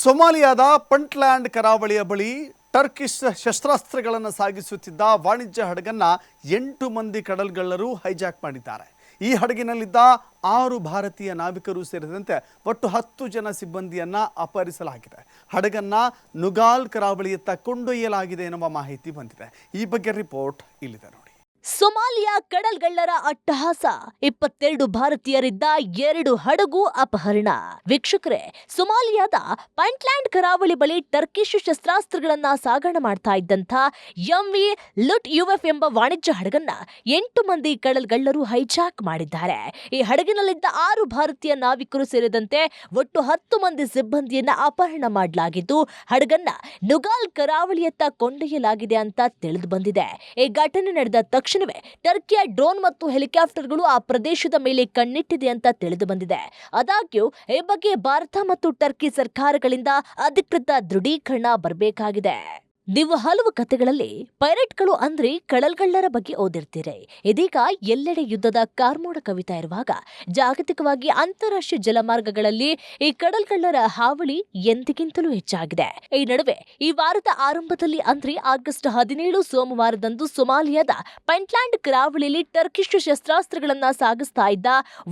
ಸೊಮಾಲಿಯಾದ ಪಂಟ್ಲ್ಯಾಂಡ್ ಕರಾವಳಿಯ ಬಳಿ ಟರ್ಕಿಶ್ ಶಸ್ತ್ರಾಸ್ತ್ರಗಳನ್ನು ಸಾಗಿಸುತ್ತಿದ್ದ ವಾಣಿಜ್ಯ ಹಡಗನ್ನು 8 ಮಂದಿ ಕಡಲ್ಗಳ್ಳರು ಹೈಜಾಕ್ ಮಾಡಿದ್ದಾರೆ. ಈ ಹಡಗಿನಲ್ಲಿದ್ದ 6 ಭಾರತೀಯ ನಾವಿಕರು ಸೇರಿದಂತೆ ಒಟ್ಟು 10 ಜನ ಸಿಬ್ಬಂದಿಯನ್ನು ಅಪಹರಿಸಲಾಗಿದೆ. ಹಡಗನ್ನು ನುಗಾಲ್ ಕರಾವಳಿಯತ್ತ ಕೊಂಡೊಯ್ಯಲಾಗಿದೆ ಎನ್ನುವ ಮಾಹಿತಿ ಬಂದಿದೆ. ಈ ಬಗ್ಗೆ ರಿಪೋರ್ಟ್ ಇಲ್ಲಿದೆ ನೋಡಿ. ಸೊಮಾಲಿಯಾ ಕಡಲ್ಗಳ್ಳರ ಅಟ್ಟಹಾಸ, 22 ಭಾರತೀಯರಿದ್ದ 2 ಹಡಗು ಅಪಹರಣ. ವೀಕ್ಷಕರೇ, ಸೊಮಾಲಿಯಾದ ಪಂಟ್ಲ್ಯಾಂಡ್ ಕರಾವಳಿ ಬಳಿ ಟರ್ಕಿಶ್ ಶಸ್ತ್ರಾಸ್ತ್ರಗಳನ್ನ ಸಾಗಣೆ ಮಾಡ್ತಾ ಇದ್ದಂಥ MV ಲುಟ್ UF ಎಂಬ ವಾಣಿಜ್ಯ ಹಡಗನ್ನ 8 ಮಂದಿ ಕಡಲ್ಗಳ್ಳರು ಹೈಜಾಕ್ ಮಾಡಿದ್ದಾರೆ. ಈ ಹಡಗಿನಲ್ಲಿದ್ದ 6 ಭಾರತೀಯ ನಾವಿಕರು ಸೇರಿದಂತೆ ಒಟ್ಟು 10 ಮಂದಿ ಸಿಬ್ಬಂದಿಯನ್ನ ಅಪಹರಣ ಮಾಡಲಾಗಿದ್ದು, ಹಡಗನ್ನ ನುಗಾಲ್ ಕರಾವಳಿಯತ್ತ ಕೊಂಡೊಯ್ಯಲಾಗಿದೆ ಅಂತ ತಿಳಿದು ಬಂದಿದೆ. ಈ ಘಟನೆ ನಡೆದ ತಕ್ಷಣ ಟರ್ಕಿಯ ಡ್ರೋನ್ ಮತ್ತು ಹೆಲಿಕಾಪ್ಟರ್ಗಳು ಆ ಪ್ರದೇಶದ ಮೇಲೆ ಕಣ್ಣಿಟ್ಟಿದೆ ಅಂತ ತಿಳಿದು ಬಂದಿದೆ. ಆದಾಗ್ಯೂ ಈ ಬಗ್ಗೆ ಭಾರತ ಮತ್ತು ಟರ್ಕಿ ಸರ್ಕಾರಗಳಿಂದ ಅಧಿಕೃತ ದೃಢೀಕರಣ ಬರಬೇಕಾಗಿದೆ. ನೀವು ಹಲವು ಕಥೆಗಳಲ್ಲಿ ಪೈರೇಟ್ಗಳು ಅಂದ್ರೆ ಕಡಲ್ಗಳ್ಳರ ಬಗ್ಗೆ ಓದಿರ್ತೀರಿ. ಇದೀಗ ಎಲ್ಲೆಡೆ ಯುದ್ಧದ ಕಾರ್ಮೋಡ ಕವಿತಾ ಇರುವಾಗ ಜಾಗತಿಕವಾಗಿ ಅಂತಾರಾಷ್ಟ್ರೀಯ ಜಲಮಾರ್ಗಗಳಲ್ಲಿ ಈ ಕಡಲ್ಗಳ್ಳರ ಹಾವಳಿ ಎಂದಿಗಿಂತಲೂ ಹೆಚ್ಚಾಗಿದೆ. ಈ ನಡುವೆ ಈ ವಾರದ ಆರಂಭದಲ್ಲಿ ಅಂದ್ರೆ ಆಗಸ್ಟ್ 17 ಸೋಮವಾರದಂದು ಸೊಮಾಲಿಯಾದ ಪಂಟ್ಲ್ಯಾಂಡ್ ಕರಾವಳಿಯಲ್ಲಿ ಟರ್ಕಿಶ್ ಶಸ್ತ್ರಾಸ್ತ್ರಗಳನ್ನ ಸಾಗಿಸ್ತಾ ಇದ್ದ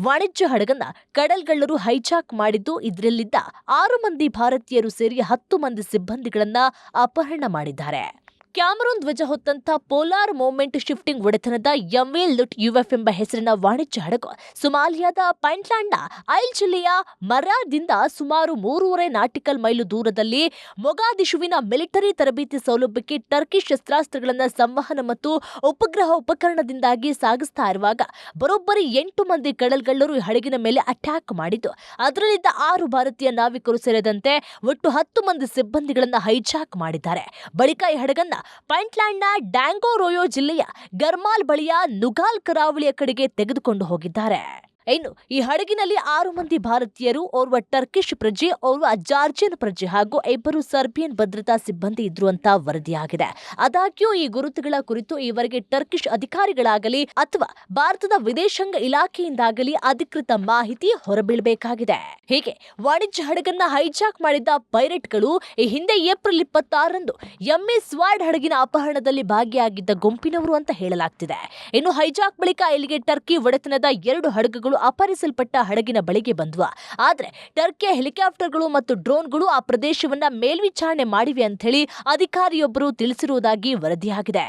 ವಾಣಿಜ್ಯ ಹಡಗನ್ನ ಕಡಲ್ಗಳ್ಳರು ಹೈಜಾಕ್ ಮಾಡಿದ್ದು, ಇದರಲ್ಲಿದ್ದ 6 ಮಂದಿ ಭಾರತೀಯರು ಸೇರಿ 10 ಮಂದಿ ಸಿಬ್ಬಂದಿಗಳನ್ನ ಅಪಹರಣ ಮಾಡಿದ್ದಾರೆ. ಕ್ಯಾಮರೂನ್ ಧ್ವಜ ಹೊತ್ತಂತ ಪೋಲಾರ್ ಮೂವ್ಮೆಂಟ್ ಶಿಫ್ಟಿಂಗ್ ಒಡೆತನದ MV ಲುಟ್ UF ಎಂಬ ಹೆಸರಿನ ವಾಣಿಜ್ಯ ಹಡಗು ಸೊಮಾಲಿಯಾದ ಪಂಟ್ಲ್ಯಾಂಡ್ನ ಐಲ್ ಜಿಲ್ಲೆಯ ಮರಾದಿಂದ ಸುಮಾರು 3.5 ನಾಟಿಕಲ್ ಮೈಲು ದೂರದಲ್ಲಿ ಮೊಗಾದಿಶುವಿನ ಮಿಲಿಟರಿ ತರಬೇತಿ ಸೌಲಭ್ಯಕ್ಕೆ ಟರ್ಕಿಶ್ ಶಸ್ತ್ರಾಸ್ತ್ರಗಳನ್ನು ಸಂವಹನ ಮತ್ತು ಉಪಗ್ರಹ ಉಪಕರಣದಿಂದಾಗಿ ಸಾಗಿಸ್ತಾ ಇರುವಾಗ ಬರೋಬ್ಬರಿ 8 ಮಂದಿ ಕಡಲ್ಗಳ್ಳರು ಈ ಹಡಗಿನ ಮೇಲೆ ಅಟ್ಯಾಕ್ ಮಾಡಿದ್ದು, ಅದರಲ್ಲಿದ್ದ 6 ಭಾರತೀಯ ನಾವಿಕರು ಸೇರಿದಂತೆ ಒಟ್ಟು 10 ಮಂದಿ ಸಿಬ್ಬಂದಿಗಳನ್ನು ಹೈಜಾಕ್ ಮಾಡಿದ್ದಾರೆ. ಬಳಿಕ ಈ ಹಡಗನ್ನ ಪಂಟ್ಲ್ಯಾಂಡ್ನ ಡ್ಯಾಂಗೋರೋಯೋ ಜಿಲ್ಲೆಯ ಗರ್ಮಾಲ್ ಬಳಿಯ ನುಗಾಲ್ ಕರಾವಳಿಯ ಕಡೆಗೆ ತೆಗೆದುಕೊಂಡು ಹೋಗಿದ್ದಾರೆ. ಇನ್ನು ಈ ಹಡಗಿನಲ್ಲಿ 6 ಮಂದಿ ಭಾರತೀಯರು, ಓರ್ವ ಟರ್ಕಿಶ್ ಪ್ರಜೆ, ಓರ್ವ ಜಾರ್ಜಿಯನ್ ಪ್ರಜೆ ಹಾಗೂ 2 ಸರ್ಬಿಯನ್ ಭದ್ರತಾ ಸಿಬ್ಬಂದಿ ಇದ್ರು ಅಂತ ವರದಿಯಾಗಿದೆ. ಆದಾಗ್ಯೂ ಈ ಗುರುತುಗಳ ಕುರಿತು ಈವರೆಗೆ ಟರ್ಕಿಶ್ ಅಧಿಕಾರಿಗಳಾಗಲಿ ಅಥವಾ ಭಾರತದ ವಿದೇಶಾಂಗ ಇಲಾಖೆಯಿಂದಾಗಲಿ ಅಧಿಕೃತ ಮಾಹಿತಿ ಹೊರಬೀಳಬೇಕಾಗಿದೆ. ಹೀಗೆ ವಾಣಿಜ್ಯ ಹಡಗನ್ನ ಹೈಜಾಕ್ ಮಾಡಿದ್ದ ಪೈರೇಟ್ಗಳು ಈ ಹಿಂದೆ ಏಪ್ರಿಲ್ 26ರಂದು MA ಸ್ವಾರ್ಡ್ ಹಡಗಿನ ಅಪಹರಣದಲ್ಲಿ ಭಾಗಿಯಾಗಿದ್ದ ಗುಂಪಿನವರು ಅಂತ ಹೇಳಲಾಗ್ತಿದೆ. ಇನ್ನು ಹೈಜಾಕ್ ಬಳಿಕ ಇಲ್ಲಿಗೆ ಟರ್ಕಿ ಒಡೆತನದ 2 ಹಡಗುಗಳು ಅಪಹರಿಸಲ್ಪಟ್ಟ ಹಡಗಿನ ಬಳಿಗೆ ಬಂದ್ವು. ಆದ್ರೆ ಟರ್ಕಿಯ ಹೆಲಿಕಾಪ್ಟರ್ಗಳು ಮತ್ತು ಡ್ರೋನ್ಗಳು ಆ ಪ್ರದೇಶವನ್ನ ಮೇಲ್ವಿಚಾರಣೆ ಮಾಡಿವೆ ಅಂತ ಹೇಳಿ ಅಧಿಕಾರಿಯೊಬ್ಬರು ತಿಳಿಸಿರುವುದಾಗಿ ವರದಿಯಾಗಿದೆ.